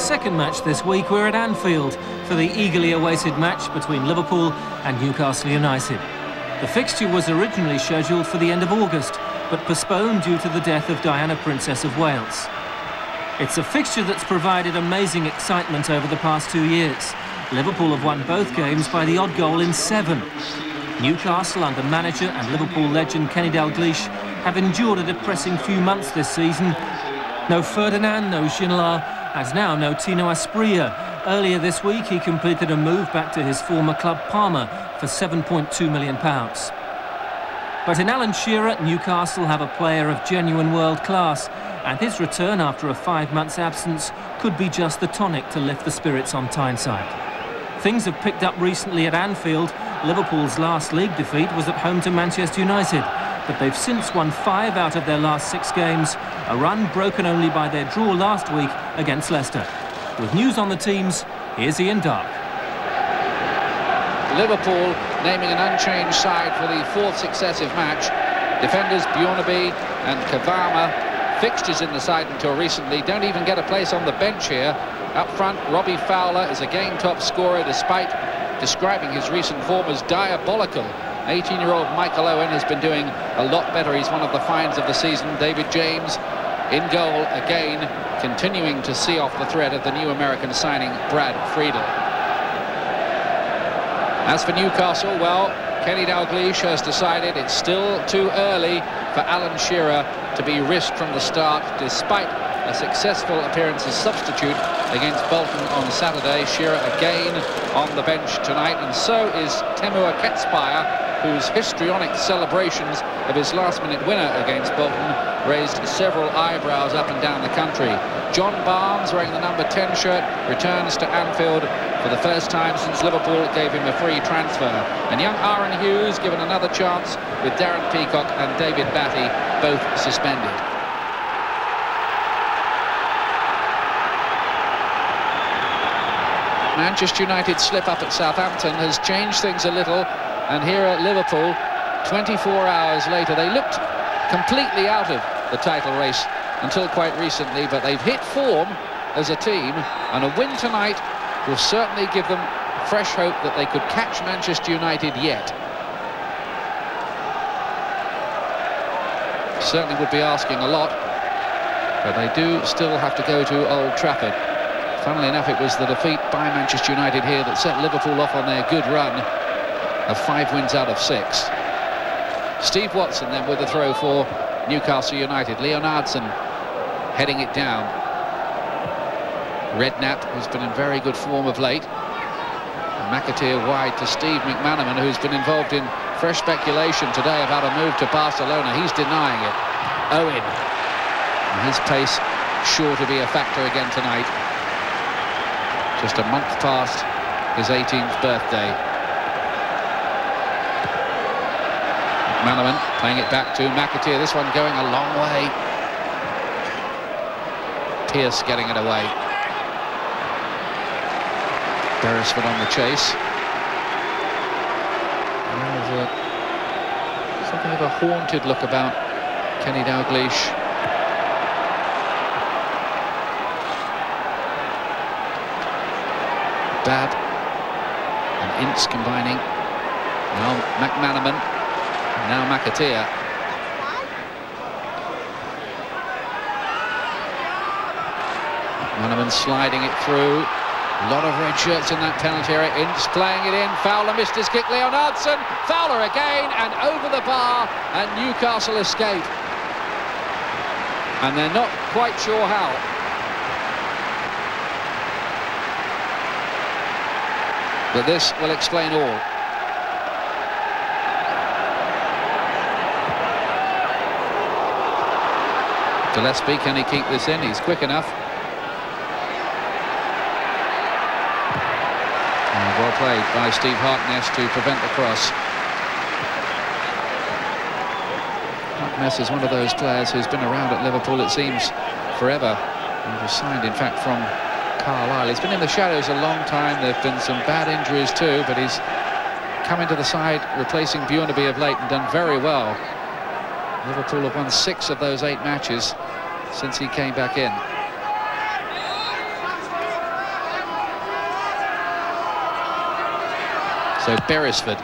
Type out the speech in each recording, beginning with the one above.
second match this week, we're at Anfield for the eagerly awaited match between Liverpool and Newcastle United. The fixture was originally scheduled for the end of August, but postponed due to the death of Diana, Princess of Wales. It's a fixture that's provided amazing excitement over the past 2 years. Liverpool have won both games by the odd goal in 7. Newcastle, under manager and Liverpool legend Kenny Dalglish, have endured a depressing few months this season. No Ferdinand, no Ginola, and now no Tino Asprilla. Earlier this week he completed a move back to his former club Parma for £7.2 million. But in Alan Shearer, Newcastle have a player of genuine world class, and his return after a 5 months absence could be just the tonic to lift the spirits on Tyneside. Things have picked up recently at Anfield. Liverpool's last league defeat was at home to Manchester United, but they've since won 5 out of their last 6 games, a run broken only by their draw last week against Leicester. With news on the teams, here's Ian Dark. Liverpool naming an unchanged side for the 4th successive match. Defenders Bjornaby and Kavama, fixtures in the side until recently, don't even get a place on the bench here. Up front, Robbie Fowler is a game top scorer despite describing his recent form as diabolical. 18-year-old Michael Owen has been doing a lot better. He's one of the finds of the season. David James in goal again, continuing to see off the thread of the new American signing, Brad Friedel. As for Newcastle, well, Kenny Dalglish has decided it's still too early for Alan Shearer to be risked from the start, despite a successful appearance as substitute against Bolton on Saturday. Shearer again on the bench tonight, and so is Temur Ketspire, whose histrionic celebrations of his last-minute winner against Bolton raised several eyebrows up and down the country. John Barnes, wearing the number 10 shirt, returns to Anfield for the first time since Liverpool gave him a free transfer. And young Aaron Hughes given another chance, with Darren Peacock and David Batty both suspended. Manchester United's slip-up at Southampton has changed things a little, and here at Liverpool, 24 hours later, they looked completely out of the title race until quite recently, but they've hit form as a team, and a win tonight will certainly give them fresh hope that they could catch Manchester United yet. Certainly would be asking a lot, but they do still have to go to Old Trafford. Funnily enough, it was the defeat by Manchester United here that set Liverpool off on their good run of 5 wins out of 6. Steve Watson then with the throw for Newcastle United. Leonardson heading it down. Redknapp, who's been in very good form of late. And McAteer wide to Steve McManaman, who's been involved in fresh speculation today about a move to Barcelona. He's denying it. Owen. And his pace sure to be a factor again tonight. Just a month past his 18th birthday. McManaman playing it back to McAteer. This one going a long way. Pearce getting it away. Beresford on the chase. There's something of a haunted look about Kenny Dalglish. Babb and Ince combining. Now McManaman, and now McAteer. McManaman sliding it through. A lot of red shirts in that penalty area. Ince playing it in. Fowler missed his kick. Leonardson. Fowler again, and over the bar, and Newcastle escape. And they're not quite sure how. But this will explain all. Gillespie, can he keep this in? He's quick enough. And well played by Steve Harkness to prevent the cross. Harkness is one of those players who's been around at Liverpool, it seems, forever. He was signed, in fact, from Carlisle. He's been in the shadows a long time. There have been some bad injuries too, but he's come into the side replacing Bjornaby of late and done very well. Liverpool have won 6 of those 8 matches since he came back in. So Beresford.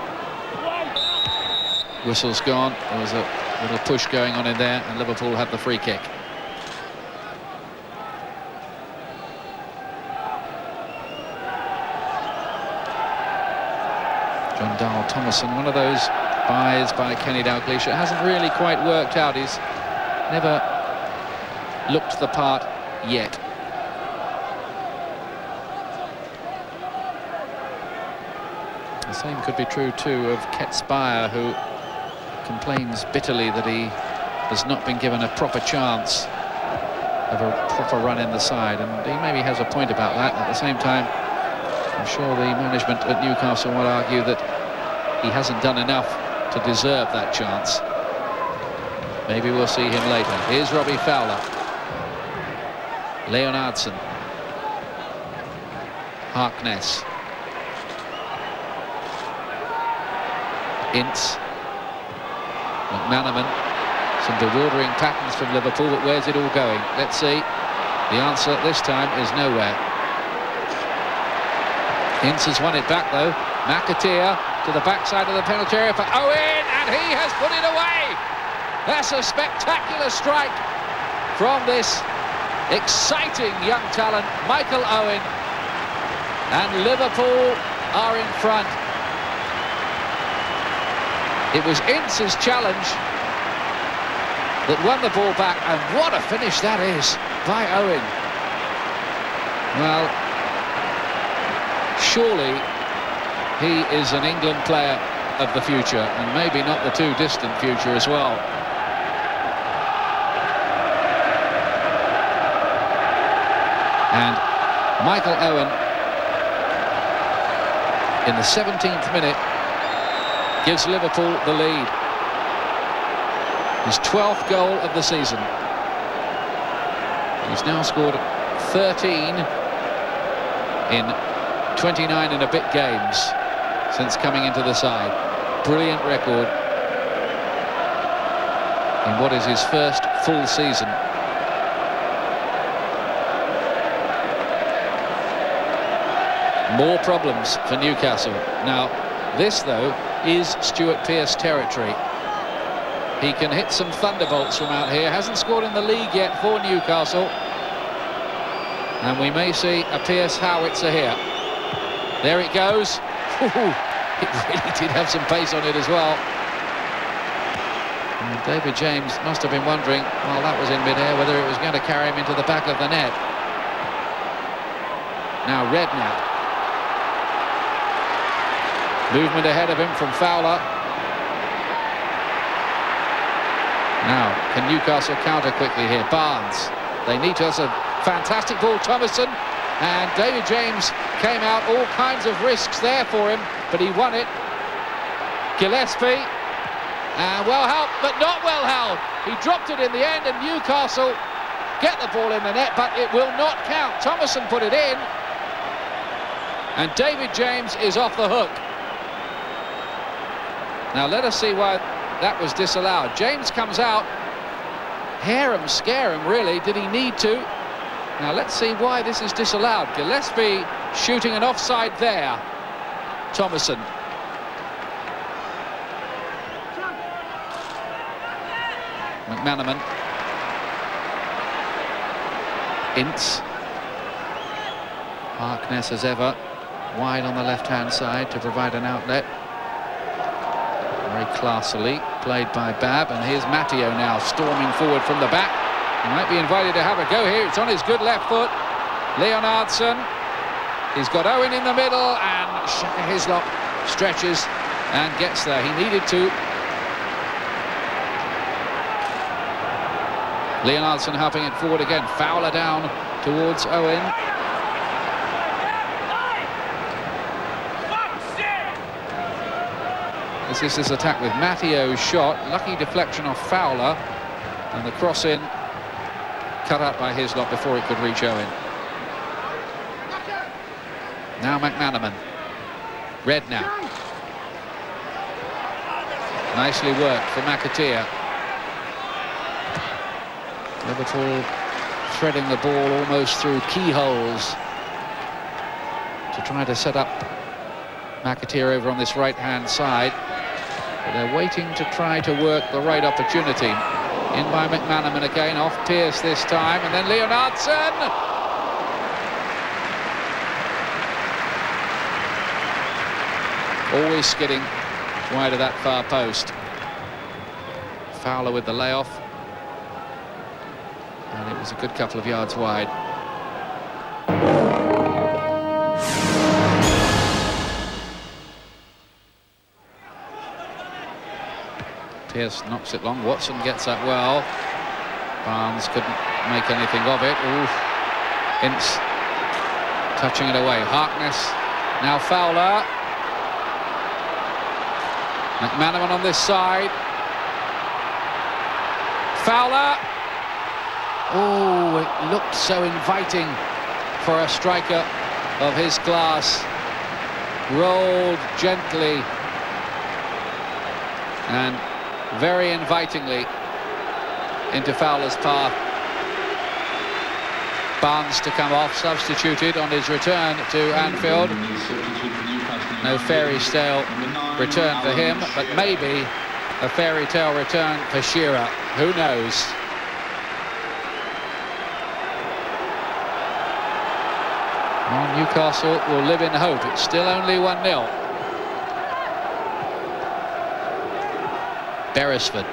Whistle's gone. There was a little push going on in there, and Liverpool had the free kick. John Darl Thomason, one of those buys by Kenny Dalglish. It hasn't really quite worked out. He's never looked the part yet. The same could be true too of Ket Spire, who complains bitterly that he has not been given a proper chance of a proper run in the side, and he maybe has a point about that. At the same time, I'm sure the management at Newcastle will argue that he hasn't done enough to deserve that chance. Maybe we'll see him later. Here's Robbie Fowler. Leonardson. Harkness. Ince. McManaman. Some bewildering patterns from Liverpool, but where's it all going? Let's see. The answer this time is nowhere. Ince has won it back though. McAteer to the backside of the penalty area for Owen, and he has put it away. That's a spectacular strike from this exciting young talent, Michael Owen, and Liverpool are in front. It was Ince's challenge that won the ball back, and what a finish that is by Owen. Well, surely he is an England player of the future, and maybe not the too distant future as well. And Michael Owen, in the 17th minute, gives Liverpool the lead. His 12th goal of the season. He's now scored 13 in 29 and a bit games since coming into the side. Brilliant record in what is his first full season. More problems for Newcastle. Now, this, though, is Stuart Pearce territory. He can hit some thunderbolts from out here. Hasn't scored in the league yet for Newcastle. And we may see a Pearce howitzer here. There it goes. Ooh, it really did have some pace on it as well. And David James must have been wondering, while that was in mid-air, whether it was going to carry him into the back of the net. Now Redknapp. Movement ahead of him from Fowler. Now, can Newcastle counter quickly here? Barnes. They need to have a fantastic ball. Thomason. And David James came out, all kinds of risks there for him, but he won it. Gillespie. And well held, but not well held. He dropped it in the end, and Newcastle get the ball in the net, but it will not count. Thomason put it in. And David James is off the hook. Now let us see why that was disallowed. James comes out, harum scarum really. Did he need to? Now let's see why this is disallowed. Gillespie shooting an offside there. Thomason. McManaman. Ince. Harkness as ever, wide on the left-hand side to provide an outlet. Very classily played by Babb, and here's Matteo now storming forward from the back. He might be invited to have a go here. It's on his good left foot. Leonardson. He's got Owen in the middle, and Hislop stretches and gets there. He needed to. Leonardson helping it forward again. Fowler down towards Owen. This is his attack with Matteo's shot. Lucky deflection off Fowler, and the cross in cut out by Hislop before it could reach Owen. Now McManaman. Redknapp. Nicely worked for McAteer. Liverpool threading the ball almost through keyholes to try to set up McAteer over on this right-hand side. But they're waiting to try to work the right opportunity. In by McManaman again, off Pearce this time, and then Leonardson! Always skidding wide of that far post. Fowler with the layoff. And it was a good couple of yards wide. Pearce knocks it long. Watson gets that well. Barnes couldn't make anything of it. Ooh. Ince touching it away. Harkness. Now Fowler. McManaman on this side. Fowler. Oh, it looked so inviting for a striker of his class. Rolled gently and very invitingly into Fowler's path. Barnes to come off, substituted on his return to Anfield. No fairy tale return for him, but maybe a fairy tale return for Shearer. Who knows? Well, Newcastle will live in hope. It's still only 1-0. Beresford.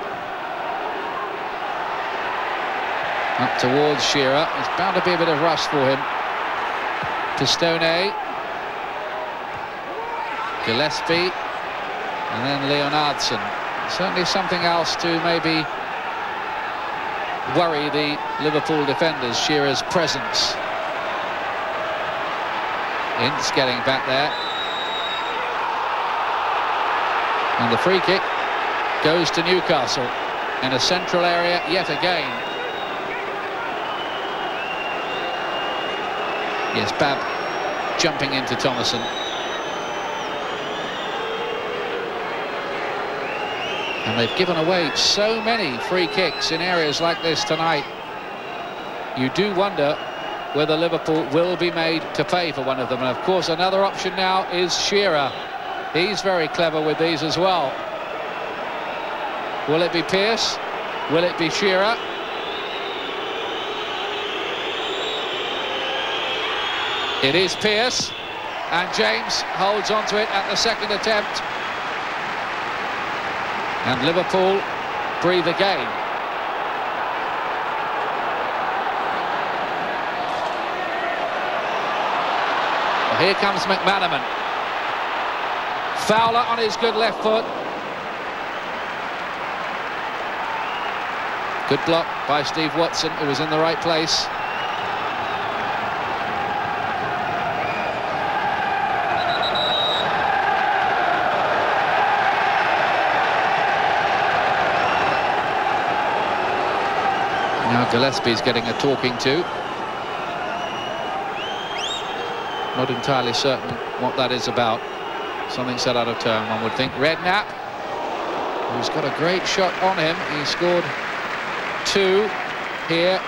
Up towards Shearer. There's bound to be a bit of rust for him. Pistone. Gillespie. And then Leonardson. Certainly something else to maybe worry the Liverpool defenders, Shearer's presence. Ince getting back there. And the free kick goes to Newcastle in a central area yet again. Yes, Babb jumping into Thomason. And they've given away so many free kicks in areas like this tonight. You do wonder whether Liverpool will be made to pay for one of them. And of course another option now is Shearer. He's very clever with these as well. Will it be Pearce? Will it be Shearer? It is Pearce, and James holds on to it at the second attempt. And Liverpool breathe again. Well, here comes McManaman. Fowler on his good left foot. Good block by Steve Watson, who was in the right place. Now Gillespie's getting a talking to. Not entirely certain what that is about. Something set out of turn, one would think. Redknapp, who's got a great shot on him. He scored 2 here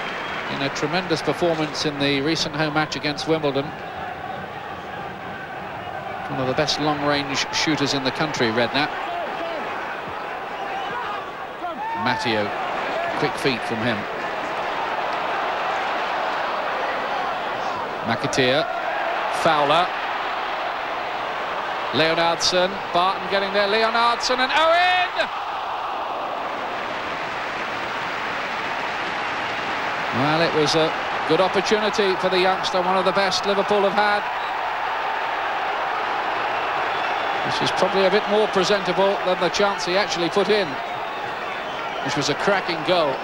in a tremendous performance in the recent home match against Wimbledon. One of the best long-range shooters in the country, Redknapp. Matteo, quick feet from him. McAteer, Fowler, Leonardson, Barton getting there, Leonardson and Owen! Well, it was a good opportunity for the youngster, one of the best Liverpool have had. This is probably a bit more presentable than the chance he actually put in, which was a cracking goal.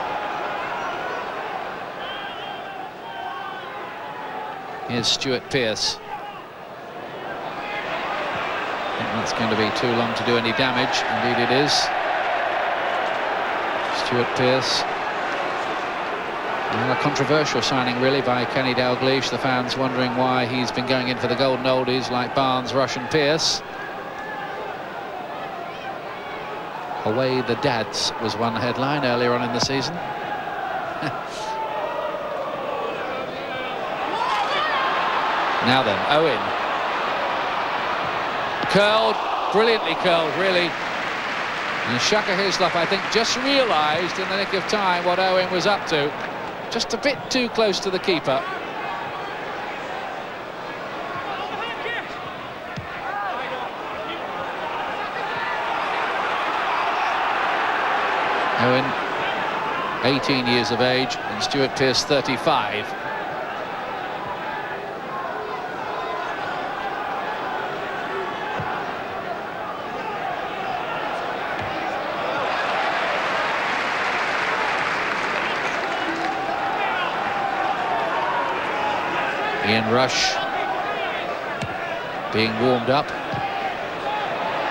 Here's Stuart Pearce. I think that's going to be too long to do any damage. Indeed it is. Stuart Pearce. Well, a controversial signing really by Kenny Dalglish. The fans wondering why he's been going in for the golden oldies like Barnes, Rush and Pearce. Away the dads was one headline earlier on in the season. Now then, Owen. Curled, brilliantly curled, really. And Shaka Hislop, I think, just realised in the nick of time what Owen was up to. Just a bit too close to the keeper. Owen, 18 years of age, and Stuart Pearce, 35. Ian Rush being warmed up.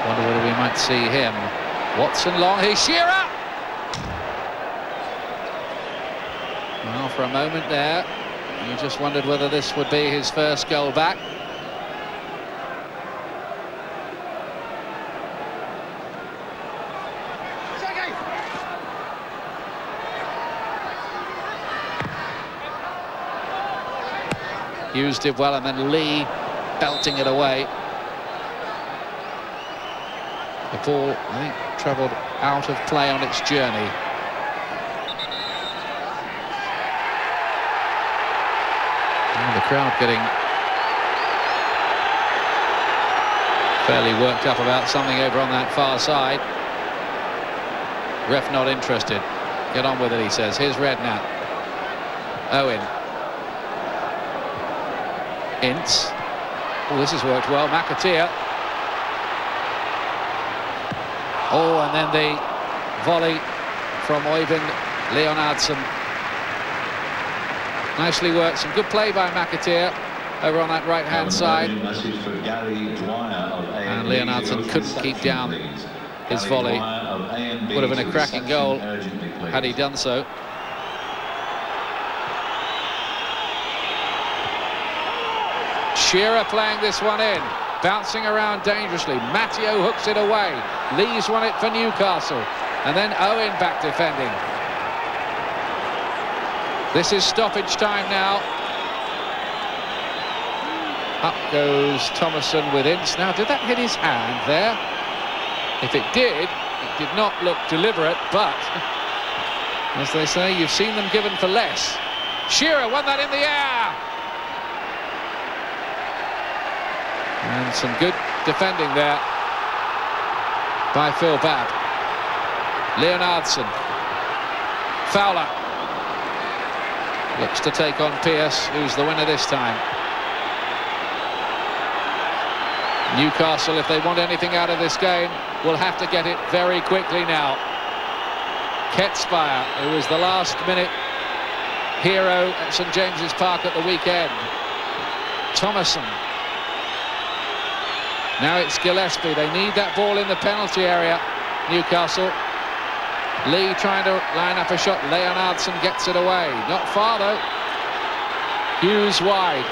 Wonder whether we might see him. Watson long, here's Shearer! Well, for a moment there, you just wondered whether this would be his first goal back. Hughes did well, and then Lee belting it away. The ball, I think, travelled out of play on its journey. And the crowd getting fairly worked up about something over on that far side. Ref not interested. Get on with it, he says. Here's Redknapp. Owen. Ince. Oh, this has worked well. McAteer. Oh, and then the volley from Øyvind Leonardsen. Nicely worked. Some good play by McAteer over on that right-hand side. And Leonardsen couldn't keep down his volley. Would have been a cracking goal had he done so. Shearer playing this one in, bouncing around dangerously. Matteo hooks it away. Lee's won it for Newcastle, and then Owen back defending. This is stoppage time now. Up goes Thomason with Ince. Now, did that hit his hand there? If it did not look deliberate, but as they say, you've seen them given for less. Shearer won that in the air. And some good defending there by Phil Babb. Leonardsen. Fowler. Looks to take on Pearce, who's the winner this time. Newcastle, if they want anything out of this game, will have to get it very quickly now. Ketspire, who was the last-minute hero at St James's Park at the weekend. Thomason. Now it's Gillespie. They need that ball in the penalty area, Newcastle. Lee trying to line up a shot. Leonardsen gets it away. Not far, though. Hughes wide.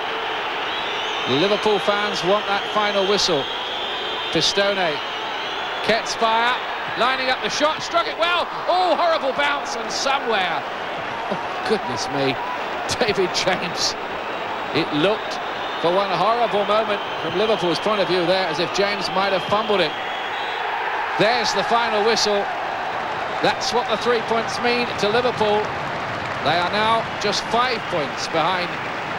Liverpool fans want that final whistle. Pistone. Ketspire lining up the shot. Struck it well. Oh, horrible bounce, and somewhere. Oh, goodness me. David James. It looked, for one horrible moment from Liverpool's point of view there, as if James might have fumbled it. There's the final whistle. That's what the 3 points mean to Liverpool. They are now just 5 points behind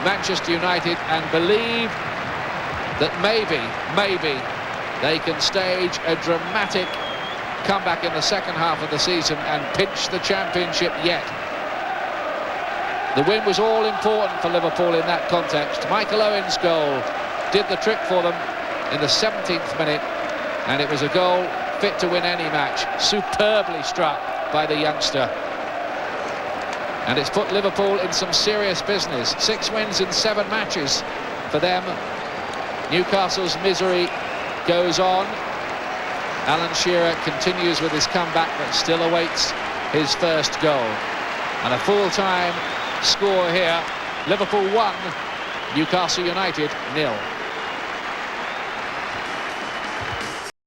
Manchester United and believe that maybe they can stage a dramatic comeback in the second half of the season and pinch the championship yet. The win was all important for Liverpool in that context. Michael Owen's goal did the trick for them in the 17th minute, and it was a goal fit to win any match. Superbly struck by the youngster. And it's put Liverpool in some serious business. 6 wins in 7 matches for them. Newcastle's misery goes on. Alan Shearer continues with his comeback, but still awaits his first goal. And a full-time score here. Liverpool 1, Newcastle United 0.